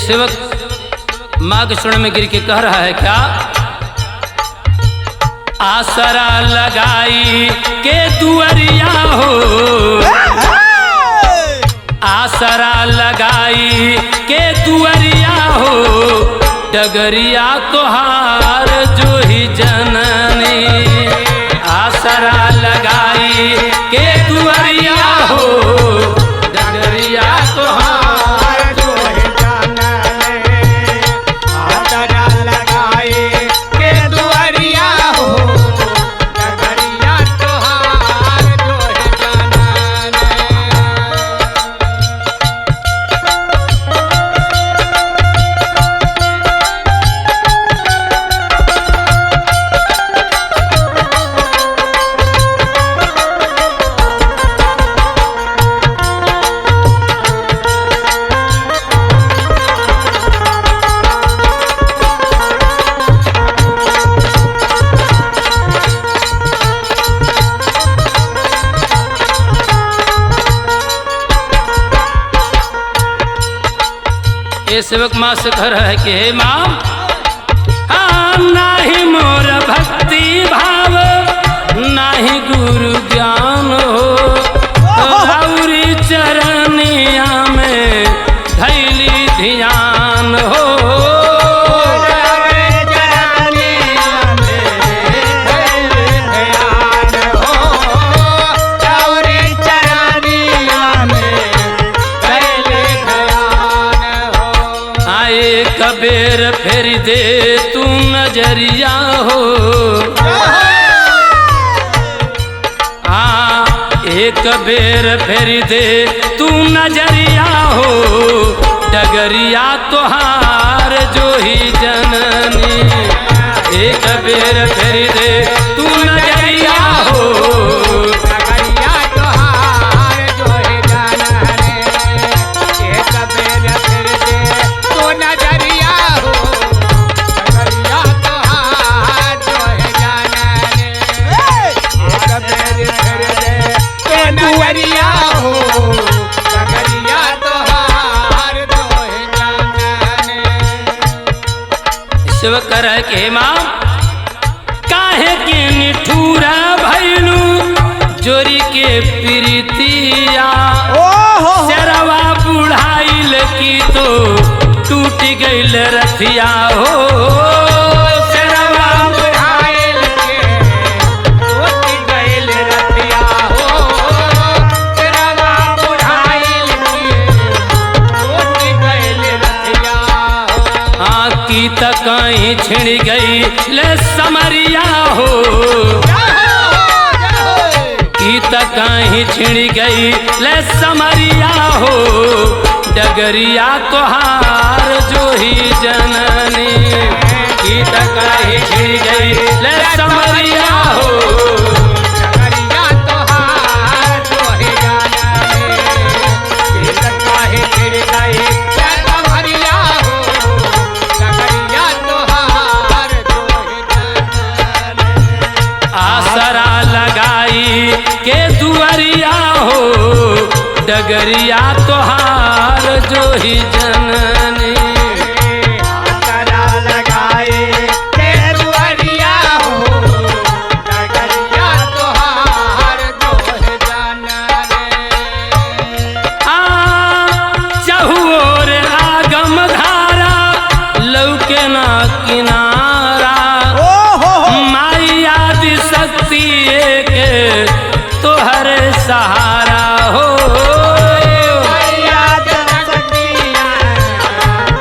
सेवक माँ के चरण में गिर के कह रहा है क्या? आसरा लगाई के दुअरिया हो, आसरा लगाई के दुअरिया हो, डगरिया तोहार जो ही जननी। आसरा लगाई के दुअरिया हो, डगरिया तोहार जो ही जननी। आसरा लगाई के दुअरिया हो, डगरिया तोहार जो ही जननी। ये सेवक माँ से कह रहा है कि हे माँ, हाँ नाही मोर भक्ति भाव, नाही गुरु ज्ञान हो, गौरी चरनिया में धैली ध्यान हो। कबेर फेर दे तू नजरिया हो, एक बेर फेर दे तू नजरिया हो, डगरिया तोहार जो ही जननी। एक बेर फेर दे तू नजरिया हो, डगरिया तोहार जो ही जननी। एक बेर फेर दे तू नजरिया हो, डगरिया तोहार जो ही जननी। एक बेर फेर दे तू नजरिया हो, डगरिया तोहार जो ही जननी। सेवक कह रहा है कि हे माँ, काहे के निठूरा भैलू जोरी के प्रीतिया, शरवा बुढ़ाइल की तो टूट गईल रथिया हो। शरवा बुढ़ाइल के टूट गईल रथिया हो, शरवा बुढ़ाइल के टूट गईल रथिया हो। हाँ की तक कहीं छिड़ गई ले समरिया हो, की तक कहीं छिड़ गई ले समरिया हो, डगरिया तोहार जो ही जननी। की तक कहीं छिड़ गई ले समरिया हो, डगरिया तोहार जो ही जननी। की तक कहीं छिड़ गई ले समरिया हो, डगरिया तोहार जो ही जननी। आसरा लगाई के दुअरिया हो, डगरिया तोहार जो ही जननी। आसरा लगाई के दुअरिया हो, डगरिया तोहार जो ही जननी। चहुओर आगम धारा लौके ना किनारा, माई आदि शक्ति एक तोहर सहारा हो। याद शक्तियाँ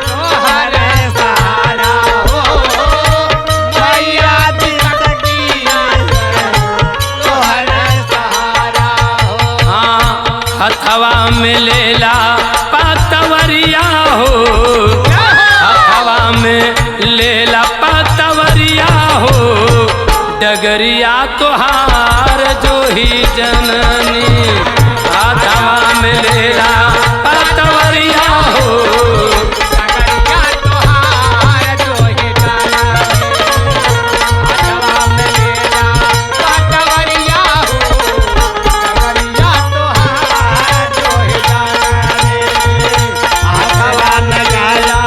तोहर सहारा हो, याद शक्तियाँ तोहर सहारा हो। हाँ हथवा में लेला पातवरिया हो, हथवा में लेला पातवरिया हो, डगरिया तोहार जो ही जननी। हथवा में लेला पातवरिया हो, डगरिया तोहार जो ही जननी। हाथवा में लेला पातवरिया हो, डगरिया तोहार जो ही जननी। हाथवा में लेला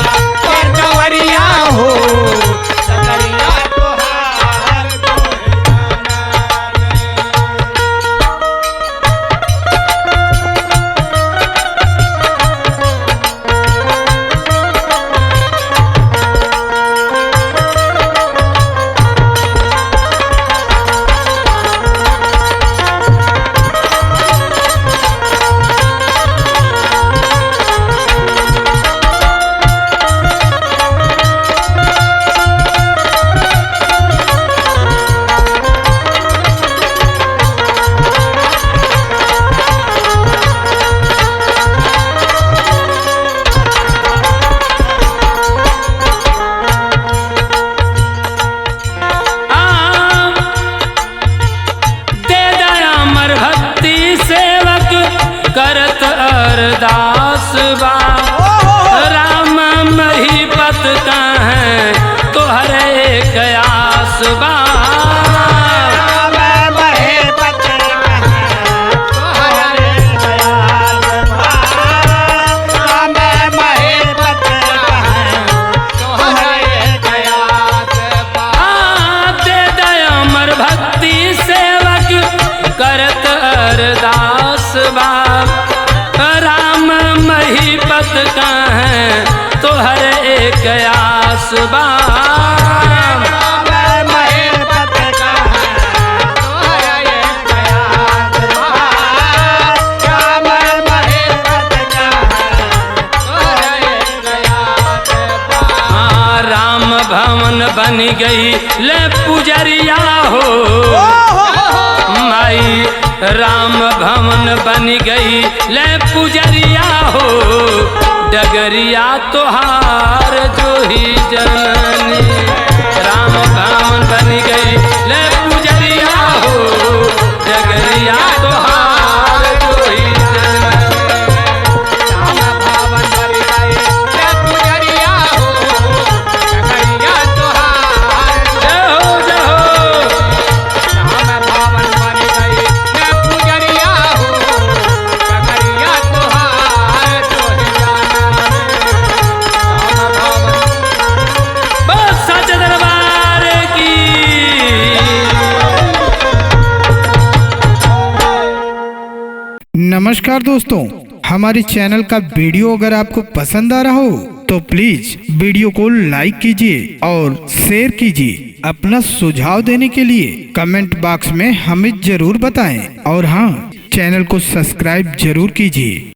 बाम। हाँ, राम भवन बन गई ले पुजरिया हो माई, राम भवन बन गई ले पुजरिया हो, डगरिया तोहार जो ही जननी। राम भवन बन गई ले पुजरिया हो, डगरिया तोहार जो ही जननी। जय हो जय हो। बस सच्चे दरबार की। नमस्कार दोस्तों, हमारे चैनल का वीडियो अगर आपको पसंद आ रहा हो तो प्लीज वीडियो को लाइक कीजिए और शेयर कीजिए। अपना सुझाव देने के लिए कमेंट बॉक्स में हमें जरूर बताएं और हाँ, चैनल को सब्सक्राइब जरूर कीजिए।